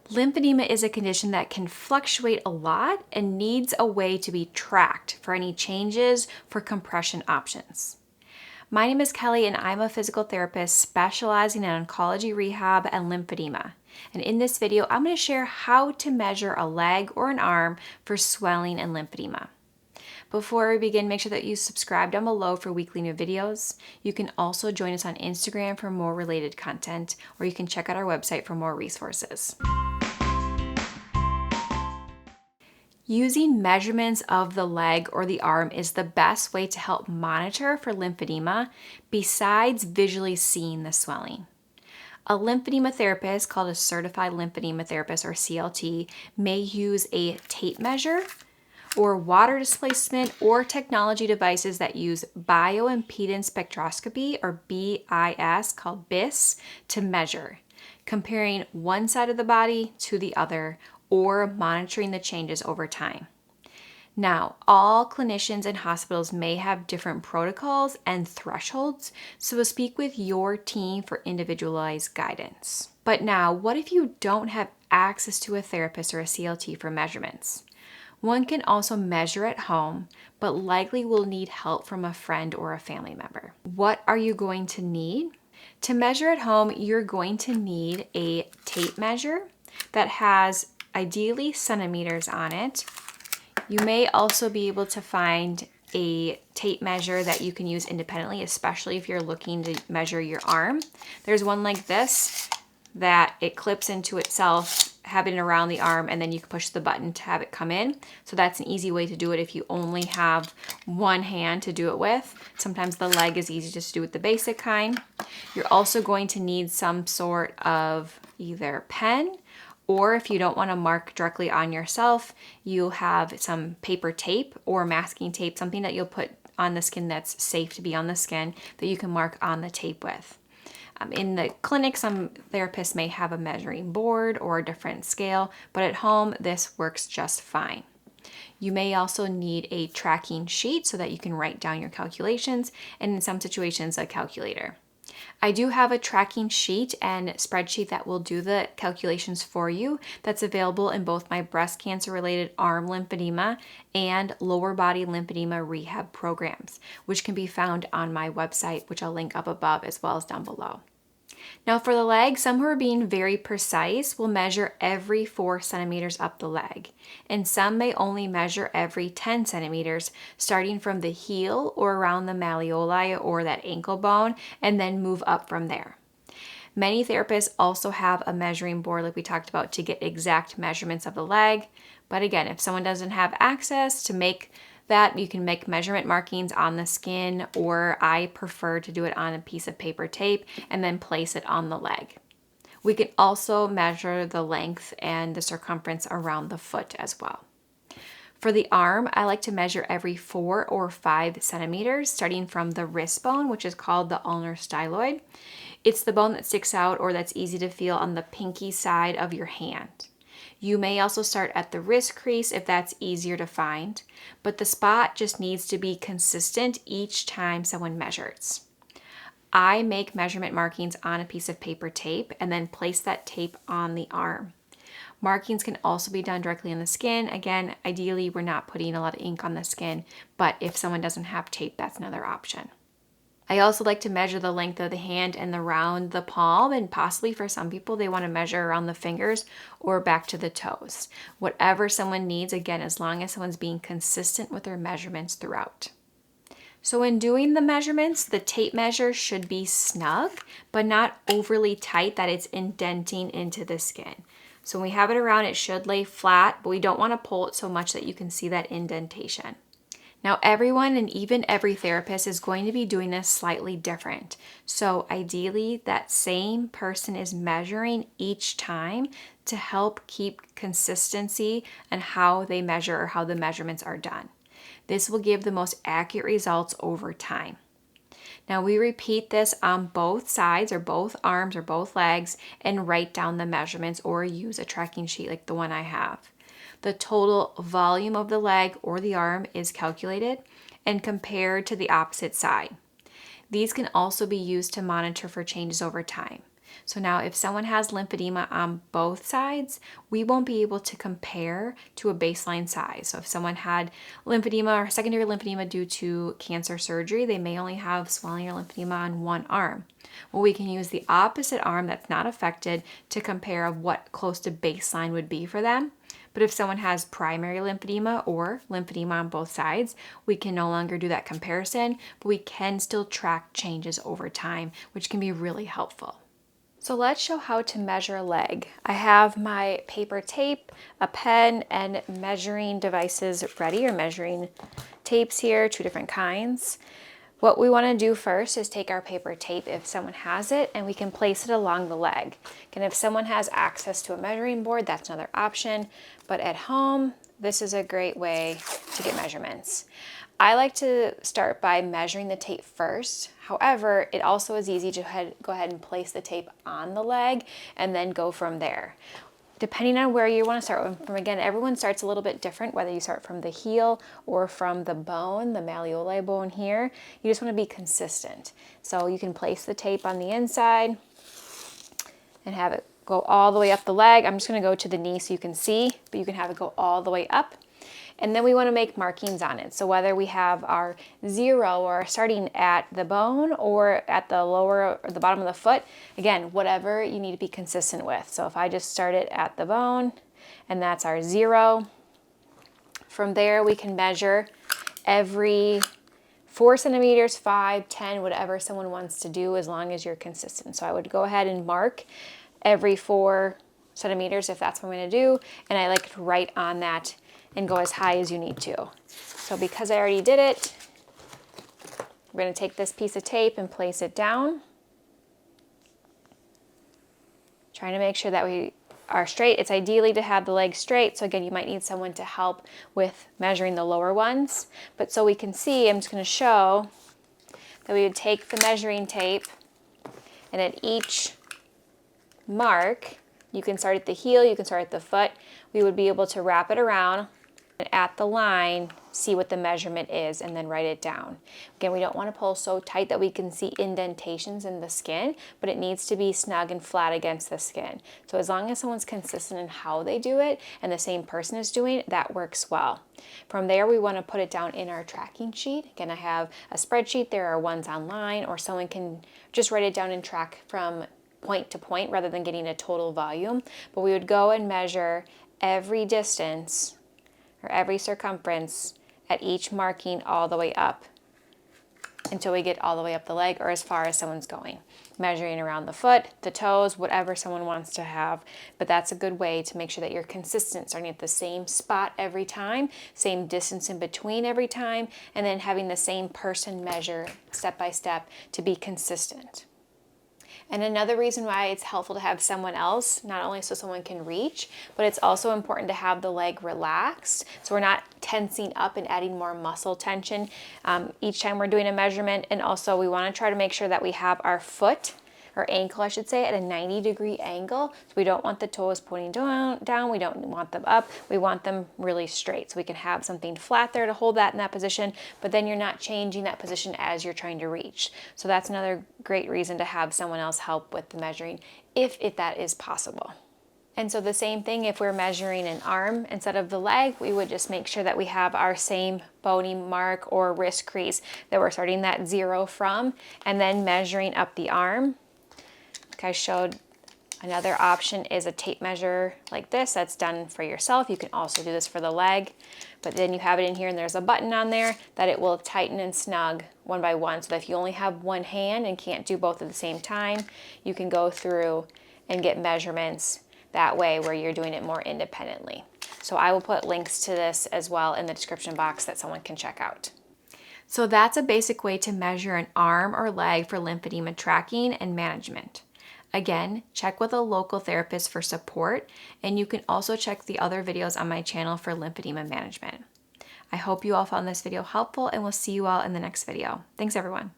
Lymphedema is a condition that can fluctuate a lot and needs a way to be tracked for any changes for compression options. My name is Kelly and I'm a physical therapist specializing in oncology rehab and lymphedema. And in this video, I'm going to share how to measure a leg or an arm for swelling and lymphedema. Before we begin, make sure that you subscribe down below for weekly new videos. You can also join us on Instagram for more related content, or you can check out our website for more resources. Using measurements of the leg or the arm is the best way to help monitor for lymphedema besides visually seeing the swelling. A lymphedema therapist, called a certified lymphedema therapist or CLT, may use a tape measure or water displacement or technology devices that use bioimpedance spectroscopy or BIS, called BIS, to measure, comparing one side of the body to the other or monitoring the changes over time. Now, all clinicians and hospitals may have different protocols and thresholds, so we'll speak with your team for individualized guidance. But now, what if you don't have access to a therapist or a CLT for measurements? One can also measure at home, but likely will need help from a friend or a family member. What are you going to need? To measure at home, you're going to need a tape measure that has ideally centimeters on it. You may also be able to find a tape measure that you can use independently, especially if you're looking to measure your arm. There's one like this that it clips into itself, have it around the arm, and then you can push the button to have it come in. So that's an easy way to do it if you only have one hand to do it with. Sometimes the leg is easy just to do with the basic kind. You're also going to need some sort of either pen, or if you don't want to mark directly on yourself, you'll have some paper tape or masking tape, something that you'll put on the skin that's safe to be on the skin that you can mark on the tape with. In the clinic, some therapists may have a measuring board or a different scale, but at home, this works just fine. You may also need a tracking sheet so that you can write down your calculations, and in some situations, a calculator. I do have a tracking sheet and spreadsheet that will do the calculations for you. That's available in both my breast cancer related arm lymphedema and lower body lymphedema rehab programs, which can be found on my website, which I'll link up above as well as down below. Now for the leg, some who are being very precise will measure every 4 centimeters up the leg, and some may only measure every 10 centimeters, starting from the heel or around the malleoli or that ankle bone, and then move up from there. Many therapists also have a measuring board like we talked about to get exact measurements of the leg, but again, if someone doesn't have access to make that, you can make measurement markings on the skin, or I prefer to do it on a piece of paper tape and then place it on the leg. We can also measure the length and the circumference around the foot as well. For the arm, I like to measure every 4 or 5 centimeters, starting from the wrist bone, which is called the ulnar styloid. It's the bone that sticks out or that's easy to feel on the pinky side of your hand. You may also start at the wrist crease if that's easier to find, but the spot just needs to be consistent each time someone measures. I make measurement markings on a piece of paper tape and then place that tape on the arm. Markings can also be done directly on the skin. Again, ideally, we're not putting a lot of ink on the skin, but if someone doesn't have tape, that's another option. I also like to measure the length of the hand and around the palm, and possibly for some people, they want to measure around the fingers or back to the toes. Whatever someone needs, again, as long as someone's being consistent with their measurements throughout. So in doing the measurements, the tape measure should be snug, but not overly tight that it's indenting into the skin. So when we have it around, it should lay flat, but we don't want to pull it so much that you can see that indentation. Now, everyone and even every therapist is going to be doing this slightly different. So ideally, that same person is measuring each time to help keep consistency and how they measure or how the measurements are done. This will give the most accurate results over time. Now we repeat this on both sides or both arms or both legs and write down the measurements or use a tracking sheet like the one I have. The total volume of the leg or the arm is calculated and compared to the opposite side. These can also be used to monitor for changes over time. So now if someone has lymphedema on both sides, we won't be able to compare to a baseline size. So if someone had lymphedema or secondary lymphedema due to cancer surgery, they may only have swelling or lymphedema on one arm. Well, we can use the opposite arm that's not affected to compare of what close to baseline would be for them. But if someone has primary lymphedema or lymphedema on both sides, we can no longer do that comparison, but we can still track changes over time, which can be really helpful. So let's show how to measure a leg. I have my paper tape, a pen, and measuring devices ready, or measuring tapes here, 2 different kinds. What we want to do first is take our paper tape, if someone has it, and we can place it along the leg. And if someone has access to a measuring board, that's another option. But at home, this is a great way to get measurements. I like to start by measuring the tape first. However, it also is easy to go ahead and place the tape on the leg and then go from there. Depending on where you want to start from, again, everyone starts a little bit different, whether you start from the heel or from the bone, the malleoli bone here. You just want to be consistent. So you can place the tape on the inside and have it go all the way up the leg. I'm just going to go to the knee so you can see, but you can have it go all the way up. And then we want to make markings on it. So whether we have our 0 or starting at the bone or at the lower or the bottom of the foot, again, whatever you need to be consistent with. So if I just start it at the bone and that's our 0, from there we can measure every 4 centimeters, 5, 10, whatever someone wants to do, as long as you're consistent. So I would go ahead and mark every 4 centimeters if that's what I'm going to do. And I like to write on that and go as high as you need to. So because I already did it, we're going to take this piece of tape and place it down. Trying to make sure that we are straight. It's ideally to have the leg straight. So again, you might need someone to help with measuring the lower ones. But so we can see, I'm just going to show that we would take the measuring tape, and at each mark, you can start at the heel, you can start at the foot, we would be able to wrap it around and at the line see what the measurement is and then write it down. Again, we don't want to pull so tight that we can see indentations in the skin, but it needs to be snug and flat against the skin. So as long as someone's consistent in how they do it and the same person is doing it, that works well. From there, we want to put it down in our tracking sheet. Again, I have a spreadsheet. There are ones online, or someone can just write it down and track from point to point rather than getting a total volume. But we would go and measure every distance or every circumference at each marking all the way up until we get all the way up the leg, or as far as someone's going. Measuring around the foot, the toes, whatever someone wants to have. But that's a good way to make sure that you're consistent, starting at the same spot every time, same distance in between every time, and then having the same person measure step by step to be consistent. And another reason why it's helpful to have someone else, not only so someone can reach, but it's also important to have the leg relaxed. So we're not tensing up and adding more muscle tension each time we're doing a measurement. And also we want to try to make sure that we have our foot, or ankle I should say, at a 90-degree angle. So we don't want the toes pointing down, we don't want them up, we want them really straight. So we can have something flat there to hold that in that position, but then you're not changing that position as you're trying to reach. So that's another great reason to have someone else help with the measuring, if that is possible. And so the same thing, if we're measuring an arm instead of the leg, we would just make sure that we have our same bony mark or wrist crease that we're starting that 0 from, and then measuring up the arm. Like I showed, another option is a tape measure like this that's done for yourself. You can also do this for the leg, but then you have it in here and there's a button on there that it will tighten and snug one by one, so that if you only have one hand and can't do both at the same time, you can go through and get measurements that way where you're doing it more independently. So I will put links to this as well in the description box that someone can check out. So that's a basic way to measure an arm or leg for lymphedema tracking and management. Again, check with a local therapist for support, and you can also check the other videos on my channel for lymphedema management. I hope you all found this video helpful, and we'll see you all in the next video. Thanks, everyone.